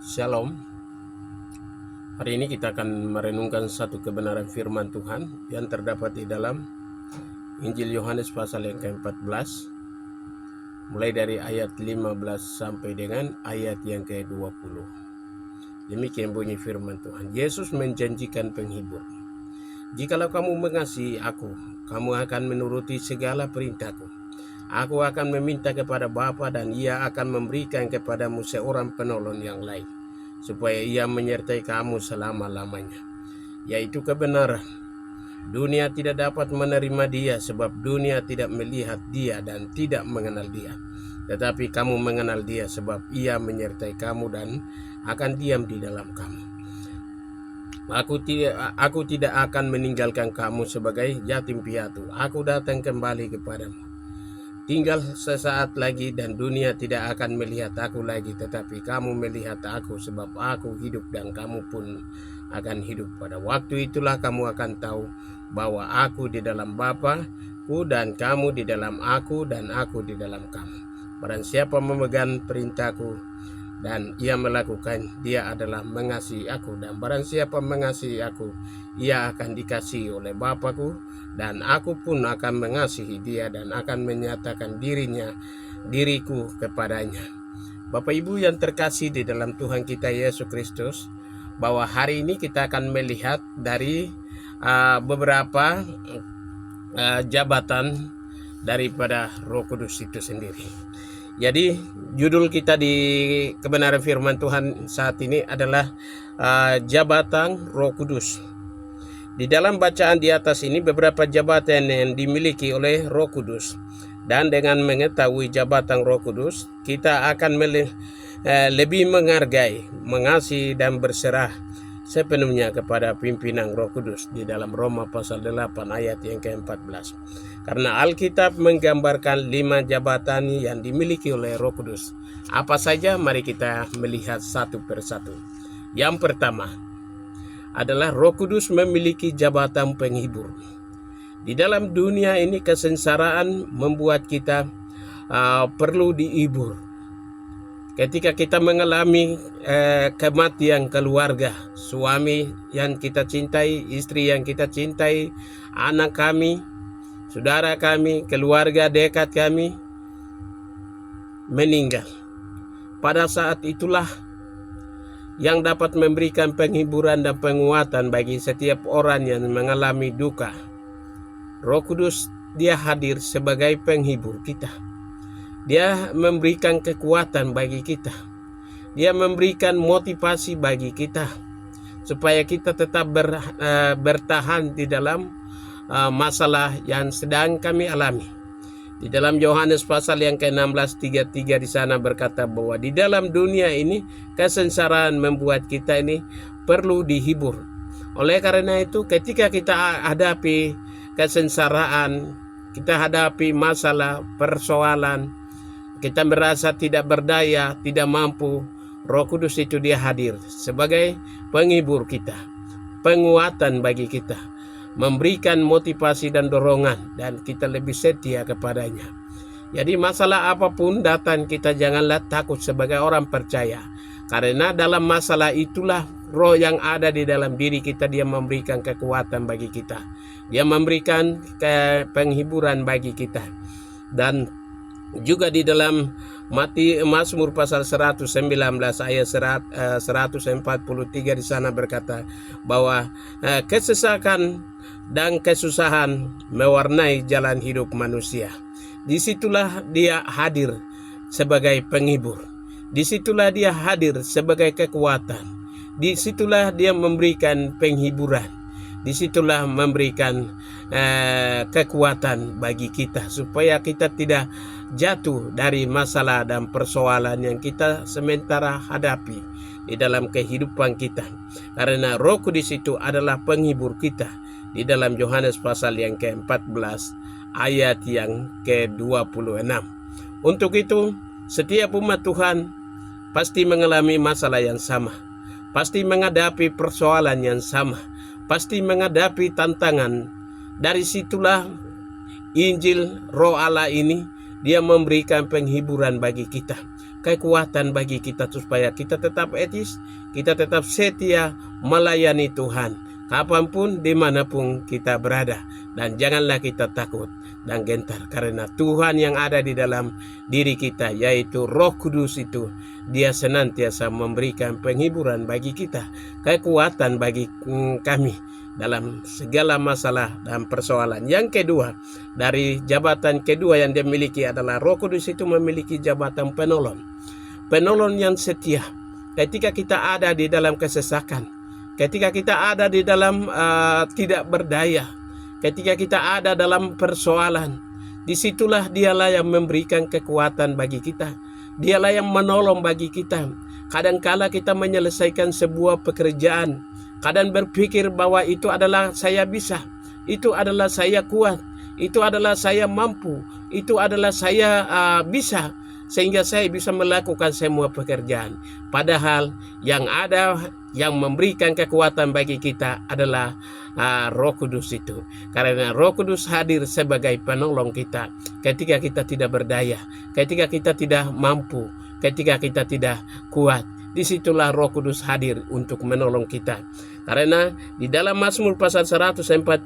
Shalom. Hari ini kita akan merenungkan satu kebenaran firman Tuhan yang terdapat di dalam Injil Yohanes pasal yang ke-14, mulai dari ayat 15 sampai dengan ayat yang ke-20. Demikian bunyi firman Tuhan. Yesus menjanjikan penghibur. Jikalau kamu mengasihi aku, kamu akan menuruti segala perintahku. Aku akan meminta kepada Bapa dan Ia akan memberikan kepadamu seorang penolong yang lain, supaya Ia menyertai kamu selama-lamanya, yaitu kebenaran. Dunia tidak dapat menerima Dia sebab dunia tidak melihat Dia dan tidak mengenal Dia. Tetapi kamu mengenal Dia sebab Ia menyertai kamu dan akan diam di dalam kamu. Aku tidak akan meninggalkan kamu sebagai yatim piatu. Aku datang kembali kepadamu. Tinggal sesaat lagi dan dunia tidak akan melihat aku lagi, tetapi kamu melihat aku sebab aku hidup dan kamu pun akan hidup. Pada waktu itulah kamu akan tahu bahwa aku di dalam Bapa-Ku dan kamu di dalam aku dan aku di dalam kamu. Barang siapa memegang perintahku dan ia melakukan, dia adalah mengasihi aku, dan barang siapa mengasihi aku, ia akan dikasihi oleh Bapa-Ku, dan aku pun akan mengasihi dia dan akan menyatakan diriku kepadanya. Bapak Ibu yang terkasih di dalam Tuhan kita Yesus Kristus, bahwa hari ini kita akan melihat dari beberapa jabatan daripada Roh Kudus itu sendiri. Jadi judul kita di kebenaran firman Tuhan saat ini adalah jabatan Roh Kudus. Di dalam bacaan di atas ini beberapa jabatan yang dimiliki oleh Roh Kudus. Dan dengan mengetahui jabatan Roh Kudus, kita akan lebih menghargai, mengasihi dan berserah sepenuhnya kepada pimpinan Roh Kudus di dalam Roma pasal 8 ayat yang ke-14. Karena Alkitab menggambarkan 5 jabatan yang dimiliki oleh Roh Kudus. Apa saja? Mari kita melihat satu persatu. Yang pertama adalah Roh Kudus memiliki jabatan penghibur. Di dalam dunia ini kesengsaraan membuat kita perlu dihibur. Ketika kita mengalami kematian keluarga, suami yang kita cintai, istri yang kita cintai, anak kami, saudara kami, keluarga dekat kami meninggal. Pada saat itulah yang dapat memberikan penghiburan dan penguatan bagi setiap orang yang mengalami duka. Roh Kudus dia hadir sebagai penghibur kita. Dia memberikan kekuatan bagi kita. Dia memberikan motivasi bagi kita supaya kita tetap bertahan di dalam masalah yang sedang kami alami. Di dalam Yohanes pasal yang ke-16 33 di sana berkata bahwa di dalam dunia ini kesengsaraan membuat kita ini perlu dihibur. Oleh karena itu ketika kita hadapi kesengsaraan, kita hadapi masalah, persoalan, kita merasa tidak berdaya, tidak mampu, Roh Kudus itu dia hadir sebagai penghibur kita, penguatan bagi kita, memberikan motivasi dan dorongan, dan kita lebih setia kepadanya. Jadi masalah apapun datang, kita janganlah takut sebagai orang percaya. Karena dalam masalah itulah roh yang ada di dalam diri kita, dia memberikan kekuatan bagi kita. Dia memberikan penghiburan bagi kita. Dan juga di dalam Mazmur pasal 119 ayat 143 di sana berkata bahwa kesesakan dan kesusahan mewarnai jalan hidup manusia. Disitulah dia hadir sebagai penghibur. Disitulah dia hadir sebagai kekuatan. Disitulah dia memberikan penghiburan. Disitulah memberikan kekuatan bagi kita supaya kita tidak jatuh dari masalah dan persoalan yang kita sementara hadapi di dalam kehidupan kita. Karena Roh Kudus itu adalah penghibur kita. Di dalam Yohanes pasal yang ke-14 ayat yang ke-26. Untuk itu setiap umat Tuhan pasti mengalami masalah yang sama, pasti menghadapi persoalan yang sama, pasti menghadapi tantangan. Dari situlah Injil Roh Allah ini dia memberikan penghiburan bagi kita, kekuatan bagi kita supaya kita tetap etis, kita tetap setia melayani Tuhan kapanpun, dimanapun kita berada. Dan janganlah kita takut dan gentar, karena Tuhan yang ada di dalam diri kita, yaitu Roh Kudus itu, dia senantiasa memberikan penghiburan bagi kita, kekuatan bagi kami dalam segala masalah dan persoalan. Yang kedua, dari jabatan kedua yang dia miliki adalah Roh Kudus itu memiliki jabatan penolong. Penolong yang setia ketika kita ada di dalam kesesakan, ketika kita ada di dalam tidak berdaya, ketika kita ada dalam persoalan. Disitulah dialah yang memberikan kekuatan bagi kita, dialah yang menolong bagi kita. Kadangkala kita menyelesaikan sebuah pekerjaan, kadang berpikir bahwa itu adalah saya bisa, itu adalah saya kuat, itu adalah saya mampu, itu adalah saya bisa, sehingga saya bisa melakukan semua pekerjaan. Padahal yang ada, yang memberikan kekuatan bagi kita adalah Roh Kudus itu. Karena Roh Kudus hadir sebagai penolong kita ketika kita tidak berdaya, ketika kita tidak mampu, ketika kita tidak kuat. Disitulah Roh Kudus hadir untuk menolong kita. Karena di dalam Mazmur pasal 146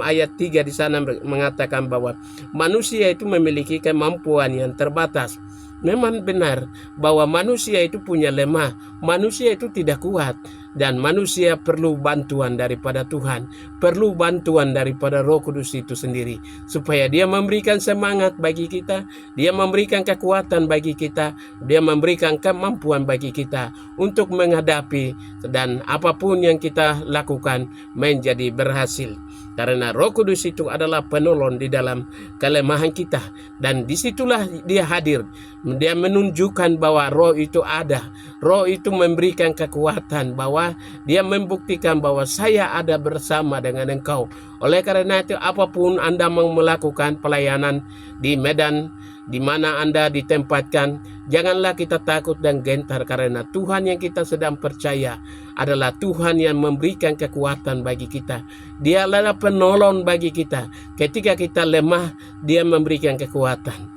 ayat 3 di sana mengatakan bahwa manusia itu memiliki kemampuan yang terbatas. Memang benar bahwa manusia itu punya lemah, manusia itu tidak kuat, dan manusia perlu bantuan daripada Tuhan, perlu bantuan daripada Roh Kudus itu sendiri, supaya dia memberikan semangat bagi kita, dia memberikan kekuatan bagi kita, dia memberikan kemampuan bagi kita untuk menghadapi dan apapun yang kita lakukan menjadi berhasil. Karena Roh Kudus itu adalah penolong di dalam kelemahan kita. Dan disitulah dia hadir. Dia menunjukkan bahwa Roh itu ada. Roh itu memberikan kekuatan, bahwa dia membuktikan bahwa saya ada bersama dengan engkau. Oleh karena itu, apapun Anda mau melakukan pelayanan di medan di mana Anda ditempatkan, janganlah kita takut dan gentar, karena Tuhan yang kita sedang percaya adalah Tuhan yang memberikan kekuatan bagi kita. Dia adalah penolong bagi kita. Ketika kita lemah, dia memberikan kekuatan.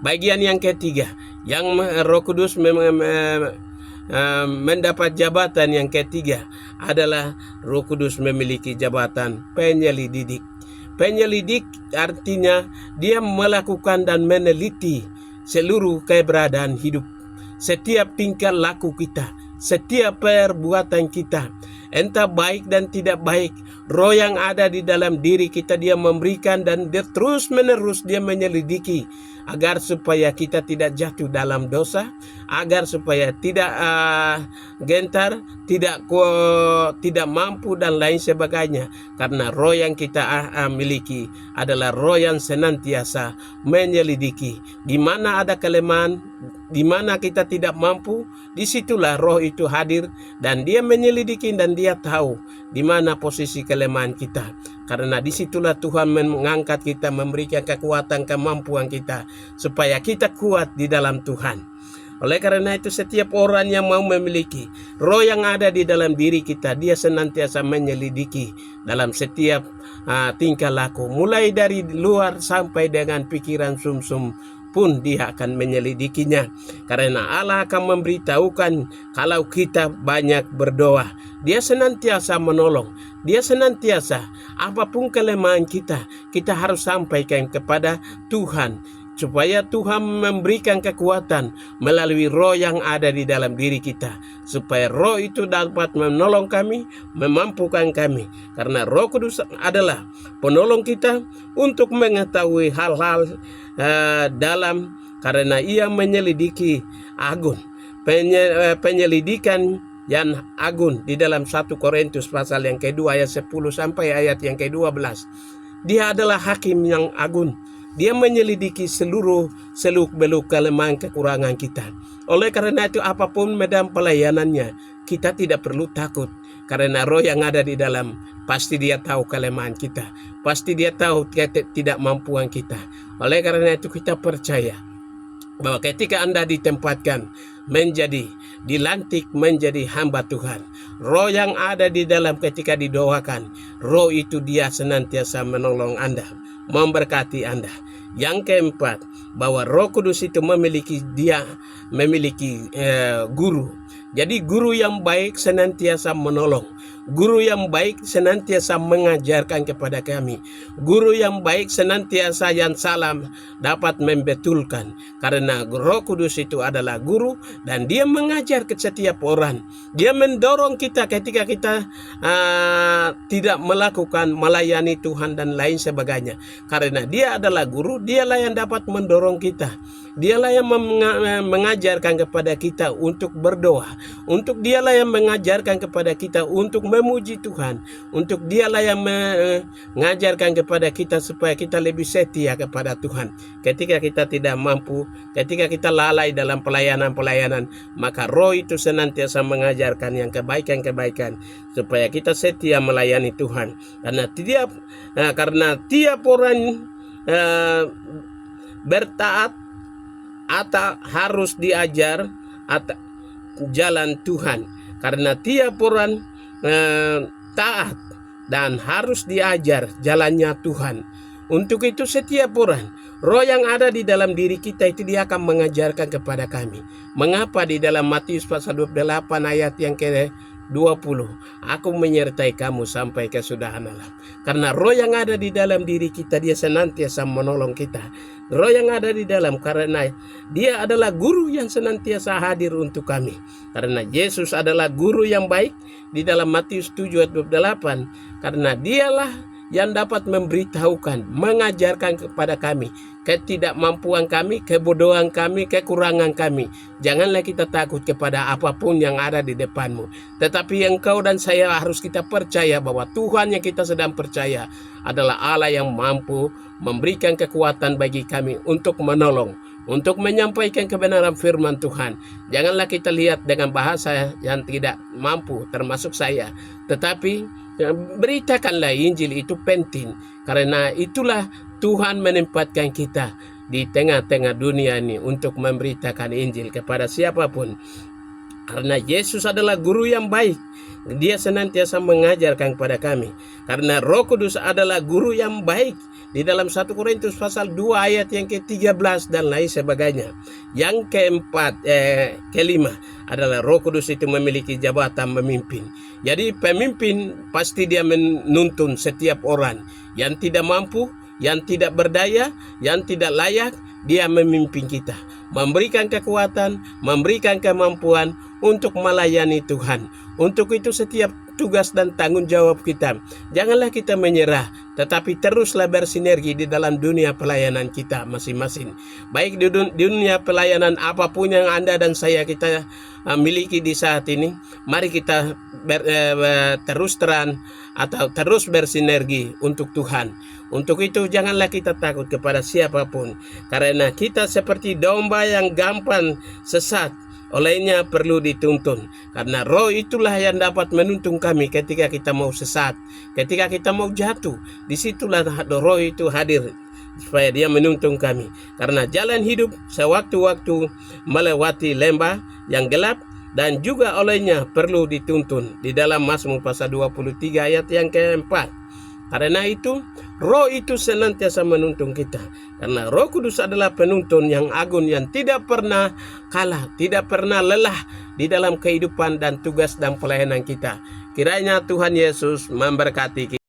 Bagian yang ketiga, yang Roh Kudus mendapat jabatan yang ketiga adalah Roh Kudus memiliki jabatan penyelidik. Penyelidik artinya dia melakukan dan meneliti seluruh keberadaan hidup, setiap tingkah laku kita, setiap perbuatan kita, entah baik dan tidak baik. Roh yang ada di dalam diri kita dia memberikan, dan dia terus menerus dia menyelidiki agar supaya kita tidak jatuh dalam dosa, agar supaya tidak gentar, tidak mampu dan lain sebagainya. Karena roh yang kita miliki adalah roh yang senantiasa menyelidiki di mana ada kelemahan, di mana kita tidak mampu. Disitulah roh itu hadir, dan dia menyelidiki dan dia tahu di mana posisi kelemahan kita. Karena disitulah Tuhan mengangkat kita, memberikan kekuatan, kemampuan kita, supaya kita kuat di dalam Tuhan. Oleh karena itu, setiap orang yang mau memiliki roh yang ada di dalam diri kita, dia senantiasa menyelidiki dalam setiap tingkah laku, mulai dari luar sampai dengan pikiran sumsum pun dia akan menyelidikinya. Karena Allah akan memberitahukan kalau kita banyak berdoa. Dia senantiasa menolong. Dia senantiasa, apapun kelemahan kita, kita harus sampaikan kepada Tuhan, supaya Tuhan memberikan kekuatan melalui roh yang ada di dalam diri kita, supaya roh itu dapat menolong kami, memampukan kami. Karena Roh Kudus adalah penolong kita untuk mengetahui hal-hal dalam, karena ia menyelidiki agun. Penyelidikan yang agun di dalam 1 Korintus pasal yang kedua ayat 10 sampai ayat yang ke-12. Dia adalah hakim yang agun. Dia menyelidiki seluruh seluk-beluk kelemahan kekurangan kita. Oleh karena itu, apapun medan pelayanannya, kita tidak perlu takut. Karena roh yang ada di dalam, pasti dia tahu kelemahan kita. Pasti dia tahu ketidakmampuan kita. Oleh karena itu, kita percaya bahwa ketika Anda ditempatkan dilantik menjadi hamba Tuhan, roh yang ada di dalam ketika didoakan, roh itu dia senantiasa menolong Anda, memberkati Anda. Yang keempat, bahwa Roh Kudus itu memiliki guru. Jadi guru yang baik senantiasa menolong. Guru yang baik senantiasa mengajarkan kepada kami. Guru yang baik senantiasa yang salah dapat membetulkan. Karena Roh Kudus itu adalah guru dan dia mengajar ke setiap orang. Dia mendorong kita ketika kita tidak melakukan melayani Tuhan dan lain sebagainya. Karena dia adalah guru, dialah yang dapat mendorong kita. Dialah yang mengajarkan kepada kita untuk berdoa. Dialah yang mengajarkan kepada kita untuk memuji Tuhan. Dialah yang mengajarkan kepada kita supaya kita lebih setia kepada Tuhan. Ketika kita tidak mampu, ketika kita lalai dalam pelayanan-pelayanan, maka Roh itu senantiasa mengajarkan yang kebaikan-kebaikan supaya kita setia melayani Tuhan. Karena tiap orang bertaat atau harus diajar atau jalan Tuhan. Karena tiap orang taat dan harus diajar jalannya Tuhan. Untuk itu setiap orang, Roh yang ada di dalam diri kita itu dia akan mengajarkan kepada kami. Mengapa di dalam Matius pasal 28 ayat yang ke-20, aku menyertai kamu sampai kesudahan alam. Karena Roh yang ada di dalam diri kita, dia senantiasa menolong kita. Roh yang ada di dalam, karena dia adalah guru yang senantiasa hadir untuk kami. Karena Yesus adalah guru yang baik di dalam Matius 7 ayat 28. Karena dialah yang dapat memberitahukan, mengajarkan kepada kami ketidakmampuan kami, kebodohan kami, kekurangan kami. Janganlah kita takut kepada apapun yang ada di depanmu. Tetapi engkau dan saya harus kita percaya bahwa Tuhan yang kita sedang percaya adalah Allah yang mampu memberikan kekuatan bagi kami untuk menolong, untuk menyampaikan kebenaran firman Tuhan. Janganlah kita lihat dengan bahasa yang tidak mampu, termasuk saya. Tetapi beritakanlah Injil, itu penting. Karena itulah Tuhan menempatkan kita di tengah-tengah dunia ini untuk memberitakan Injil kepada siapapun. Karena Yesus adalah guru yang baik. Dia senantiasa mengajarkan kepada kami. Karena Roh Kudus adalah guru yang baik. Di dalam 1 Korintus pasal 2 ayat yang ke-13 dan lain sebagainya. Yang kelima adalah Roh Kudus itu memiliki jabatan memimpin. Jadi pemimpin pasti dia menuntun setiap orang yang tidak mampu, yang tidak berdaya, yang tidak layak. Dia memimpin kita, memberikan kekuatan, memberikan kemampuan untuk melayani Tuhan. Untuk itu setiap tugas dan tanggung jawab kita, janganlah kita menyerah, tetapi teruslah bersinergi di dalam dunia pelayanan kita masing-masing. Baik di dunia pelayanan apapun yang Anda dan saya kita miliki di saat ini, mari kita terus terang atau terus bersinergi untuk Tuhan. Untuk itu janganlah kita takut kepada siapapun, karena kita seperti domba yang gampang sesat, olehnya perlu dituntun. Karena Roh itulah yang dapat menuntun kami ketika kita mau sesat, ketika kita mau jatuh. Disitulah Roh itu hadir supaya dia menuntun kami. Karena jalan hidup sewaktu-waktu melewati lembah yang gelap, dan juga olehnya perlu dituntun. Di dalam Mazmur pasal 23 ayat yang ke-4. Karena itu Roh itu senantiasa menuntun kita. Karena Roh Kudus adalah penuntun yang agung yang tidak pernah kalah, tidak pernah lelah di dalam kehidupan dan tugas dan pelayanan kita. Kiranya Tuhan Yesus memberkati kita.